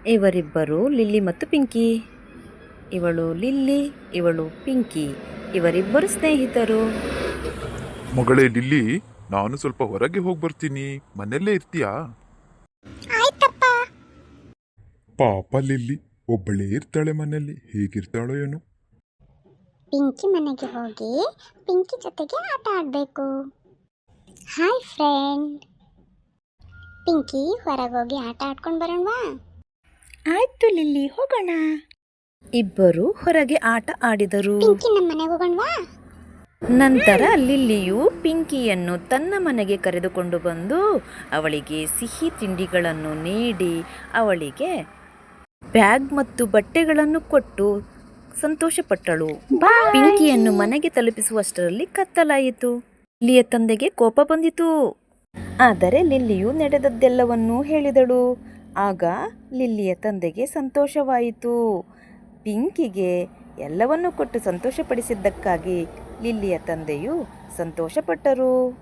ಇವರಿಬ್ಬರು ಲಿಲ್ಲಿ ಮತ್ತು ಪಿಂಕಿ. ಇವಳು ಲಿಲ್ಲಿ, ಇವಳು ಪಿಂಕಿ. ಇವರಿಬ್ಬರು ಸ್ನೇಹಿತರು. ಮಗಳೇ ಲಿಲ್ಲಿ, ನಾನು ಸ್ವಲ್ಪ ಹೊರಗೆ ಹೋಗಿ ಬರ್ತೀನಿ, ಮನೆಯಲ್ಲೇ ಇರ್ತೀಯಾ? ಆಯ್ತಪ್ಪ. ಪಾಪ ಲಿಲ್ಲಿ ಒಬ್ಬಳೇ ಇರ್ತಾಳೆ ಮನೆಯಲ್ಲಿ, ಹೇಗಿರ್ತಾಳೋ ಏನೋ. ಪಿಂಕಿ ಮನೆಗೆ ಹೋಗಿ ಪಿಂಕಿ ಜೊತೆಗೆ ಆಟ ಆಡಬೇಕು. Hi friend. ಪಿಂಕಿ, ಹೊರಗೋಗಿ ಆಟ ಆಡ್ಕೊಂಡು ಬರೋಣವಾ? ಆಯ್ತು ಲಿಲ್ಲಿ, ಹೋಗೋಣ. ಇಬ್ಬರು ಹೊರಗೆ ಆಟ ಆಡಿದರು. ಪಿಂಕಿ, ನಮ್ಮ ಮನೆಗೆ ಹೋಗೋಣವಾ? ನಂತರ ಲಿಲ್ಲಿಯು ಪಿಂಕಿಯನ್ನು ತನ್ನ ಮನೆಗೆ ಕರೆದುಕೊಂಡು ಬಂದು ಅವಳಿಗೆ ಸಿಹಿ ತಿಂಡಿಗಳನ್ನು ನೀಡಿ ಅವಳಿಗೆ ಬ್ಯಾಗ್ ಮತ್ತು ಬಟ್ಟೆಗಳನ್ನು ಕೊಟ್ಟು ಸಂತೋಷಪಟ್ಟಳು. ಪಿಂಕಿಯನ್ನು ಮನೆಗೆ ತಲುಪಿಸುವಷ್ಟರಲ್ಲಿ ಕತ್ತಲಾಯಿತು. ಲಿಲ್ಲಿಯ ತಂದೆಗೆ ಕೋಪ ಬಂದಿತು. ಆದರೆ ಲಿಲ್ಲಿಯು ನಡೆದದ್ದೆಲ್ಲವನ್ನೂ ಹೇಳಿದಳು. ಆಗ ಲಿಲ್ಲಿಯ ತಂದೆಗೆ ಸಂತೋಷವಾಯಿತು. ಪಿಂಕಿಗೆ ಎಲ್ಲವನ್ನೂ ಕೊಟ್ಟು ಸಂತೋಷಪಡಿಸಿದ್ದಕ್ಕಾಗಿ ಲಿಲ್ಲಿಯ ತಂದೆಯು ಸಂತೋಷಪಟ್ಟರು.